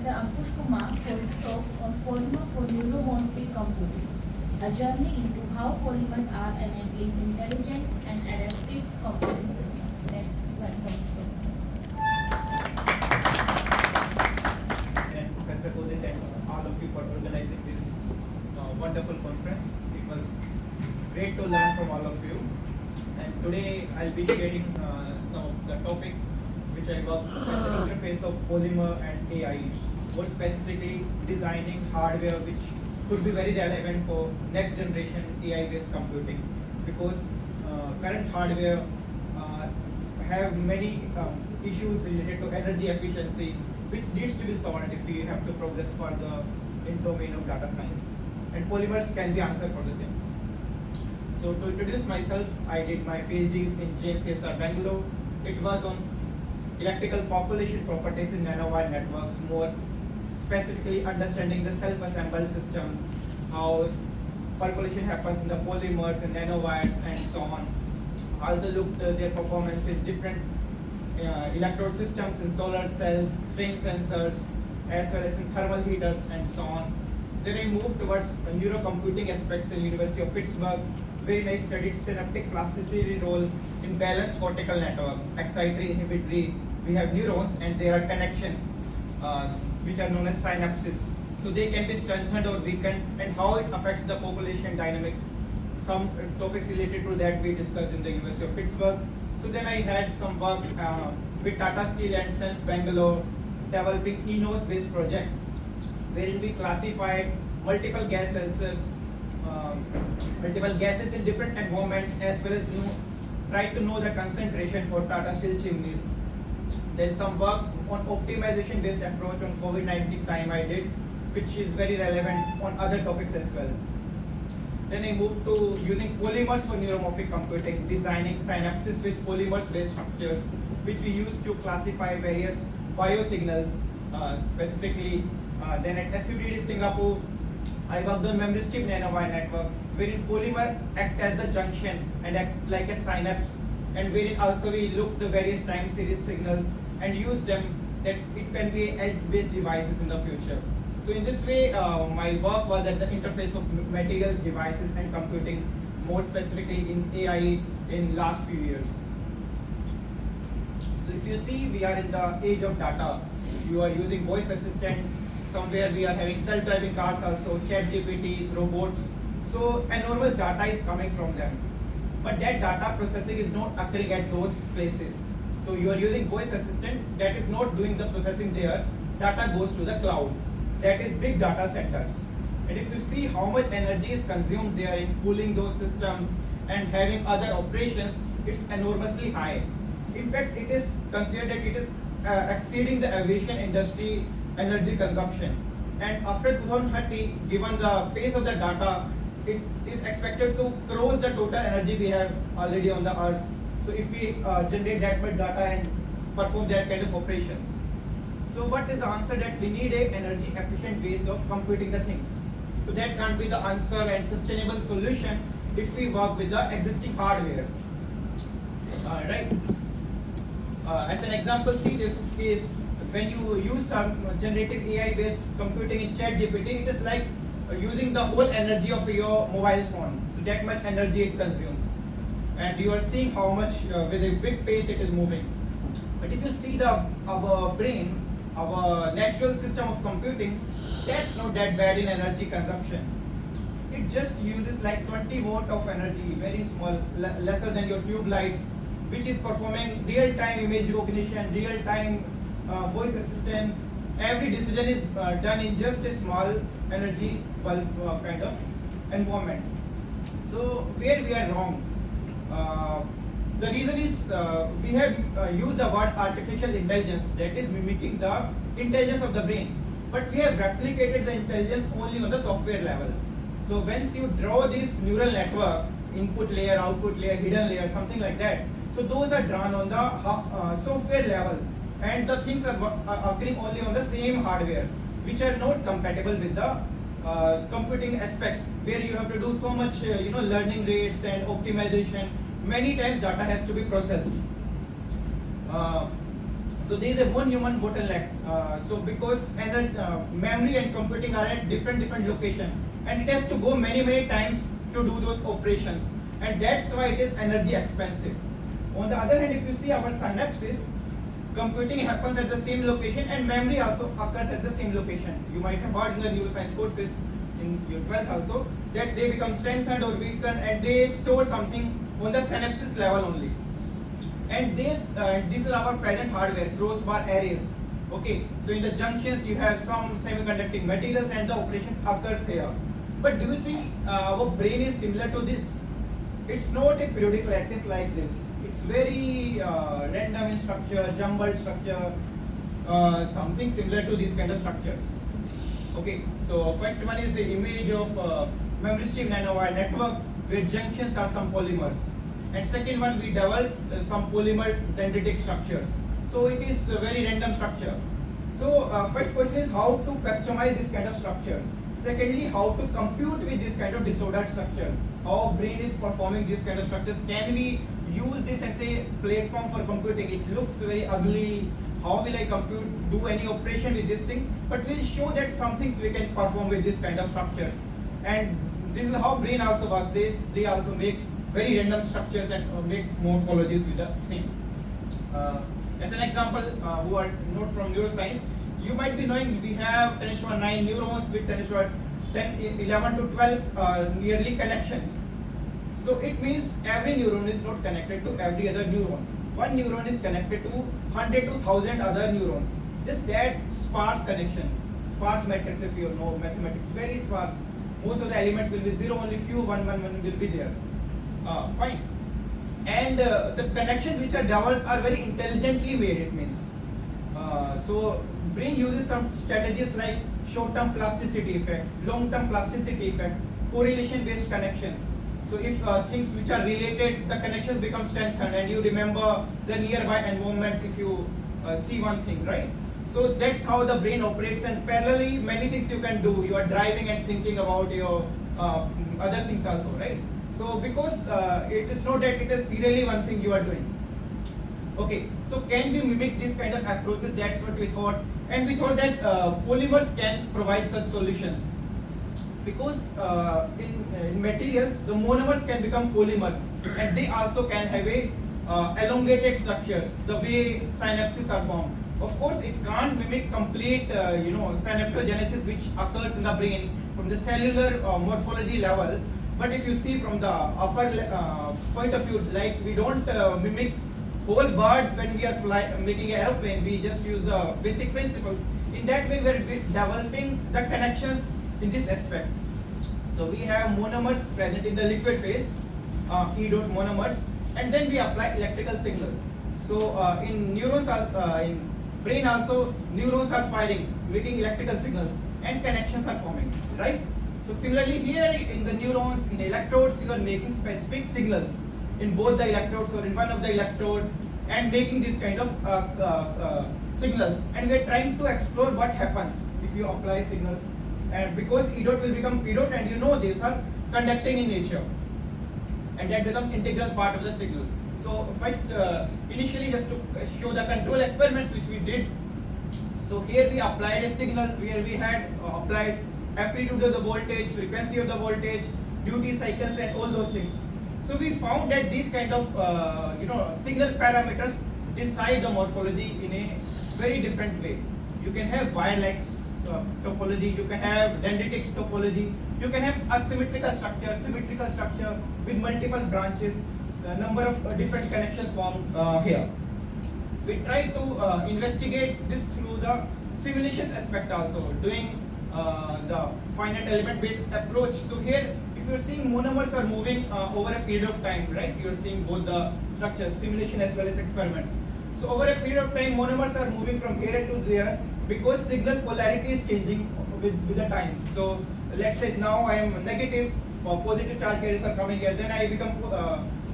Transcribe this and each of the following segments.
Professor Ankush Kumar for his talk on Polymer for Neuromorphic Computing, a journey into how polymers are enabling intelligent and adaptive computing systems. Let's welcome And Professor Odit and all of you for organizing this wonderful conference. It was great to learn from all of you. And today I'll be sharing some of the topic which I worked with the interface of polymer and AI, more specifically designing hardware which could be very relevant for next generation AI based computing, because current hardware have many issues related to energy efficiency which needs to be solved if we have to progress further in domain of data science, and polymers can be answered for the same. So to introduce myself, I did my PhD in JNCSR Bangalore. It was on electrical population properties in nanowire networks, more specifically understanding the self-assembled systems, how percolation happens in the polymers and nanowires and so on. Also looked at their performance in different electrode systems in solar cells, string sensors, as well as in thermal heaters and so on. Then I moved towards neurocomputing aspects in University of Pittsburgh, where I studied synaptic plasticity role in balanced cortical network, excitatory, inhibitory. We have neurons and there are connections which are known as synapses. So they can be strengthened or weakened, and how it affects the population dynamics. Some topics related to that we discussed in the University of Pittsburgh. So then I had some work with Tata Steel and Sense Bangalore, developing ENOS based project, wherein we classified multiple gases in different environments, as well as try to know the concentration for Tata Steel chimneys. Then some work on optimization based approach on COVID-19 time I did, which is very relevant on other topics as well. Then I moved to using polymers for neuromorphic computing, designing synapses with polymers based structures, which we use to classify various biosignals, specifically. Then at SUDD Singapore, I worked on memory chip nanowire network, wherein polymer act as a junction and act like a synapse, and wherein also we look the various time series signals and use them, that it can be edge-based devices in the future. So in this way, my work was at the interface of materials, devices, and computing, more specifically in AI in last few years. So if you see, we are in the age of data. You are using voice assistant. Somewhere we are having self-driving cars also, chat GPTs, robots. So enormous data is coming from them. But that data processing is not occurring at those places. So you are using voice assistant, that is not doing the processing there. Data goes to the cloud. That is big data centers. And if you see how much energy is consumed there in cooling those systems and having other operations, it's enormously high. In fact, it is considered that it is exceeding the aviation industry energy consumption. And after 2030, given the pace of the data, it is expected to cross the total energy we have already on the earth. So if we generate that much data and perform that kind of operations. So what is the answer? That we need a energy efficient ways of computing the things. So that can't be the answer and sustainable solution if we work with the existing hardwares. Right. As an example, see this is when you use some generative AI based computing in chat GPT, it is like using the whole energy of your mobile phone. So that much energy it consumes. And you are seeing how much with a big pace it is moving. But if you see our brain, our natural system of computing, that's not that bad in energy consumption. It just uses like 20 watt of energy, very small, lesser than your tube lights, which is performing real-time image recognition, real-time voice assistance. Every decision is done in just a small energy bulb kind of environment. So where we are wrong? The reason is we have used the word artificial intelligence, that is mimicking the intelligence of the brain. But we have replicated the intelligence only on the software level. So once you draw this neural network, input layer, output layer, hidden layer, something like that, so those are drawn on the software level, and the things are occurring only on the same hardware, which are not compatible with the computing aspects, where you have to do so much learning rates and optimization. Many times data has to be processed. So there is a one human bottleneck. So because memory and computing are at different location, and it has to go many times to do those operations, and that's why it is energy expensive. On the other hand, if you see our synapses, computing happens at the same location and memory also occurs at the same location. You might have heard in the neuroscience courses in your 12th also that they become strengthened or weakened and they store something on the synapses level only. And this is our present hardware, crossbar arrays. Okay, so in the junctions you have some semiconducting materials and the operation occurs here. But do you see our brain is similar to this? It's not a periodic lattice like this. It's very random in structure, jumbled structure, something similar to these kind of structures. Okay, so first one is the image of memory strip nanowire network where junctions are some polymers. And second one, we developed some polymer dendritic structures. So it is a very random structure. So first question is how to customize this kind of structures. Secondly, how to compute with this kind of disordered structure. How brain is performing this kind of structures. Can we use this as a platform for computing? It looks very ugly. How will I compute, do any operation with this thing? But we'll show that some things we can perform with this kind of structures. And this is how brain also works. They also make very random structures and make morphologies with the same. As an example, who are not from neuroscience, you might be knowing we have 10 to 9 neurons with 10 to 11 to 12 nearly connections. So it means every neuron is not connected to every other neuron. One neuron is connected to 100 to 1000 other neurons. Just that sparse connection, sparse matrix if you know mathematics, very sparse. Most of the elements will be zero, only few one will be there. Fine. And the connections which are developed are very intelligently made, it means. So brain uses some strategies like short-term plasticity effect, long-term plasticity effect, correlation-based connections. So if things which are related, the connections become strengthened and you remember the nearby environment if you see one thing, right? So that's how the brain operates, and parallelly many things you can do. You are driving and thinking about your other things also, right? So because it is not that it is serially one thing you are doing. Okay, so can we mimic this kind of approaches? That's what we thought, and we thought that polymers can provide such solutions. Because in materials, the monomers can become polymers, and they also can have a elongated structures, the way synapses are formed. Of course, it can't mimic complete, synaptogenesis which occurs in the brain from the cellular morphology level. But if you see from the upper point of view, like we don't mimic whole bird when we are making an aeroplane, we just use the basic principles. In that way, we are developing the connections in this aspect. So we have monomers present in the liquid phase, E dot monomers, and then we apply electrical signal. So in neurons, in brain also, neurons are firing, making electrical signals, and connections are forming, right? So similarly here in the neurons, in electrodes, you are making specific signals in both the electrodes or in one of the electrode, and making this kind of signals. And we are trying to explore what happens if you apply signals. And because E dot will become P dot, and you know these are conducting in nature, and that becomes integral part of the signal. So first, initially just to show the control experiments which we did. So here we applied a signal where we had applied amplitude of the voltage, frequency of the voltage, duty cycles, and all those things. So we found that these kind of signal parameters decide the morphology in a very different way. You can have wire-like topology, you can have dendritic topology, you can have asymmetrical structure, symmetrical structure with multiple branches, a number of different connections formed here. We try to investigate this through the simulations aspect also, doing the finite element based approach. So here, if you're seeing monomers are moving over a period of time, right? You're seeing both the structures, simulation as well as experiments. So over a period of time, monomers are moving from here to there because signal polarity is changing with the time. So let's say now I am negative, positive charge carriers are coming here, then I become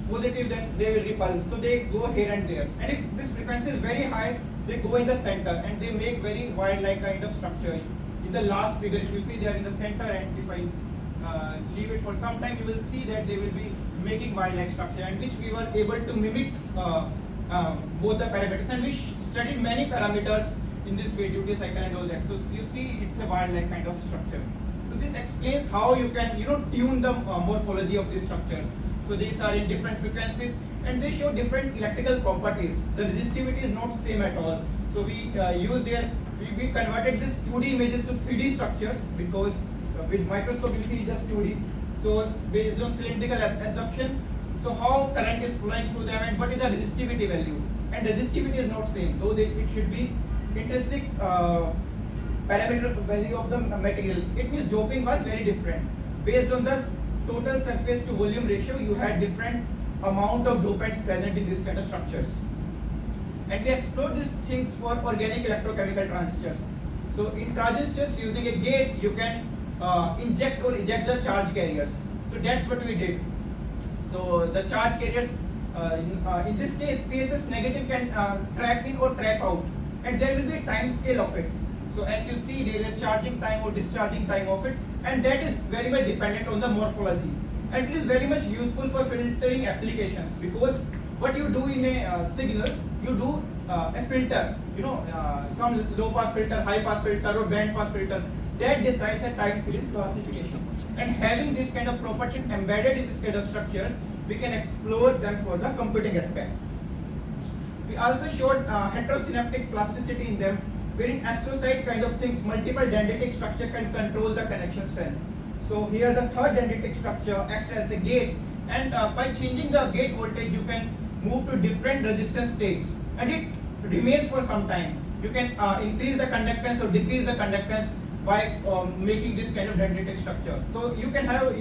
positive, then they will repel. So they go here and there. And if this frequency is very high, they go in the center and they make very wire-like kind of structure. In the last figure, if you see they are in the center, and if I leave it for some time, you will see that they will be making wire-like structure, and which we were able to mimic both the parameters, and we studied many parameters in this way, duty cycle and all that. So you see it's a wire-like kind of structure. So this explains how you can tune the morphology of these structures. So these are in different frequencies and they show different electrical properties. The resistivity is not same at all. So we we converted this 2D images to 3D structures because with microscope you see just 2D. So it's based on cylindrical absorption. So how current is flowing through them and what is the resistivity value? And resistivity is not same, though it should be intrinsic parameter value of the material. It means doping was very different. Based on the total surface to volume ratio, you had different amount of dopants present in these kind of structures. And we explored these things for organic electrochemical transistors. So in transistors, using a gate, you can inject or eject the charge carriers. So that's what we did. So the charge carriers, in this case, PSS negative can trap in or trap out, and there will be a time scale of it. So as you see, there is a charging time or discharging time of it, and that is very much dependent on the morphology. And it is very much useful for filtering applications because what you do in a signal, you do a filter, some low pass filter, high pass filter or band pass filter, that decides a time series classification. And having this kind of properties embedded in this kind of structures, we can explore them for the computing aspect. We also showed heterosynaptic plasticity in them, wherein astrocyte kind of things, multiple dendritic structure can control the connection strength. So here the third dendritic structure acts as a gate, and by changing the gate voltage, you can move to different resistance states, and it remains for some time. You can increase the conductance or decrease the conductance by making this kind of dendritic structure. So you can have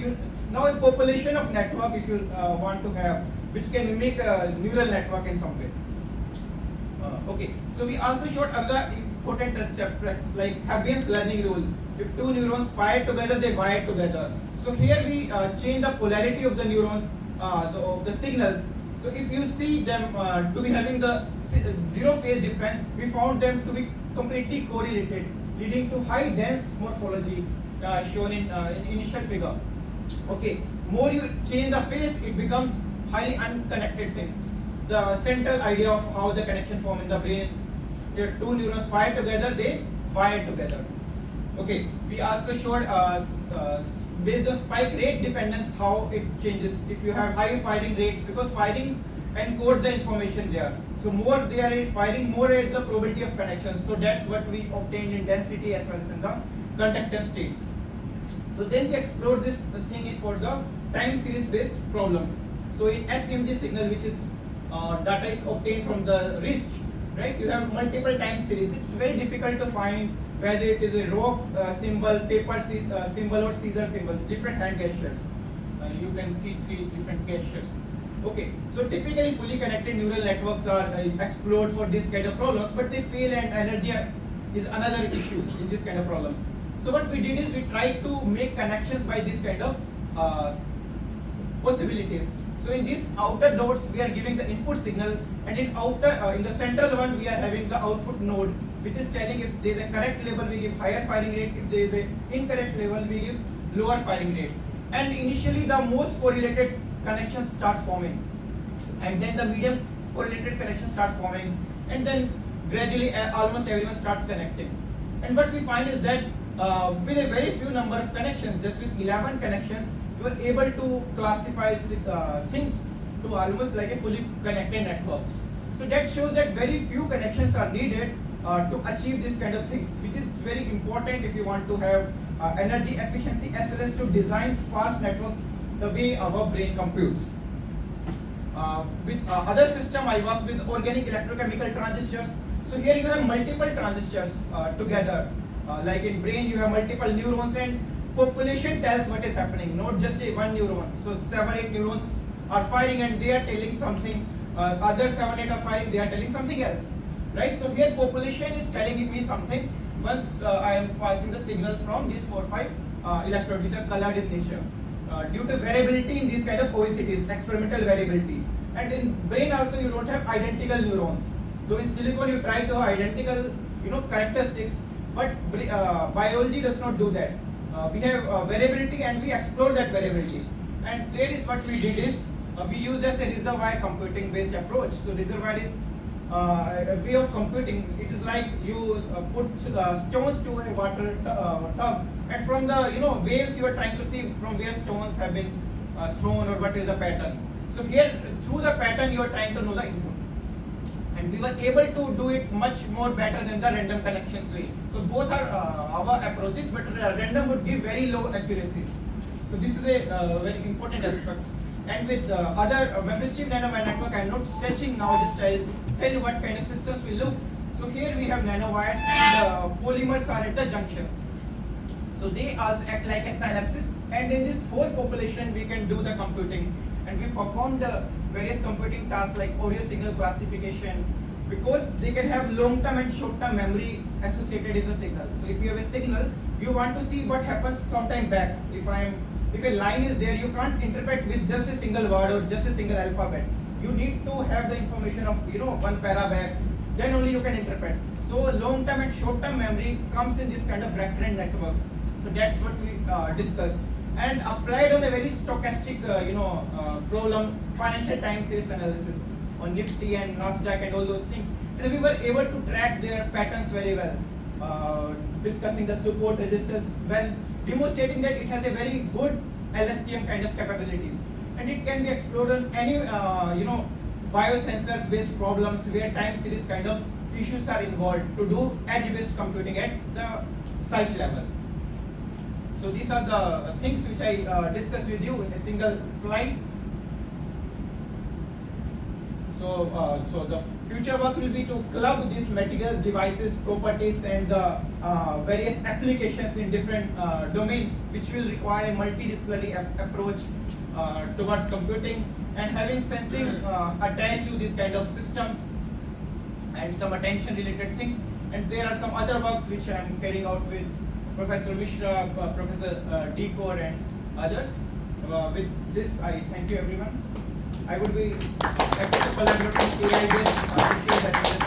now a population of network if you want to have, which can mimic a neural network in some way. Okay, so we also showed other important concepts like Hebbian's learning rule. If two neurons fire together, they wire together. So here we change the polarity of the neurons, the signals. So if you see them to be having the zero phase difference, we found them to be completely correlated, leading to high dense morphology shown in initial figure. Okay, more you change the phase, it becomes highly unconnected things. The central idea of how the connection form in the brain, the two neurons fire together, they wire together. Okay, we also showed based on spike rate dependence how it changes. If you have high firing rates, because firing encodes the information there. So more they are firing, more is the probability of connections. So that's what we obtained in density as well as in the conductance states. So then we explored this thing for the time series based problems. So in SMG signal, which is data is obtained from the wrist, right? You have multiple time series. It's very difficult to find whether it is a rock symbol, paper symbol or scissor symbol, different hand gestures. You can see three different gestures. Okay, so typically fully connected neural networks are explored for this kind of problems, but they fail and energy is another issue in this kind of problems. So what we did is we tried to make connections by this kind of possibilities. So in these outer nodes we are giving the input signal, and in the central one we are having the output node, which is telling if there is a correct level we give higher firing rate, if there is an incorrect level we give lower firing rate. And initially the most correlated connection starts forming, and then the medium correlated connection starts forming, and then gradually almost everyone starts connecting. And what we find is that with a very few number of connections, just with 11 connections, you are able to classify things to almost like a fully connected networks. So that shows that very few connections are needed to achieve this kind of things, which is very important if you want to have energy efficiency as well as to design sparse networks the way our brain computes. With other system, I work with organic electrochemical transistors. So here you have multiple transistors together. Like in brain, you have multiple neurons, and population tells what is happening, not just a one neuron. So 7-8 neurons are firing and they are telling something. Other 7-8 are firing, they are telling something else. Right? So here population is telling me something once I am passing the signal from these 4-5 electrodes which are colored in nature. Due to variability in these kind of OECTs, experimental variability. And in brain also you don't have identical neurons. Though in silicon you try to have identical characteristics, but biology does not do that. We have variability and we explore that variability. And there is what we did is we use as a reservoir computing based approach. So reservoir is way of computing. It is like you put stones to a water tub, and from the waves you are trying to see from where stones have been thrown or what is the pattern. So here through the pattern you are trying to know the input, and we were able to do it much more better than the random connections way. So both are our approaches, but random would give very low accuracies. So this is a very important aspect. And with other membership nanowire network, I'm not stretching now, just I'll tell you what kind of systems we look. So here we have nanowires, and polymers are at the junctions. So they also act like a synapses, and in this whole population we can do the computing, and we perform the various computing tasks like audio signal classification, because they can have long-term and short-term memory associated in the signal. So if you have a signal, you want to see what happens sometime back. If a line is there, you can't interpret with just a single word or just a single alphabet. You need to have the information of one para back, then only you can interpret. So long-term and short-term memory comes in this kind of recurrent networks. So that's what we discussed, and applied on a very stochastic problem, financial time series analysis on Nifty and Nasdaq and all those things, and we were able to track their patterns very well, discussing the support resistors well, demonstrating that it has a very good LSTM kind of capabilities, and it can be explored on any biosensors based problems where time series kind of issues are involved, to do edge based computing at the site level. So these are the things which I discussed with you in a single slide. So the future work will be to club these materials, devices, properties, and the various applications in different domains, which will require a multidisciplinary approach towards computing, and having sensing attached to these kind of systems and some attention related things. And there are some other works which I am carrying out with Professor Mishra, Professor Dekor, and others. With this, I thank you everyone. I would be happy to collaborate with AI-based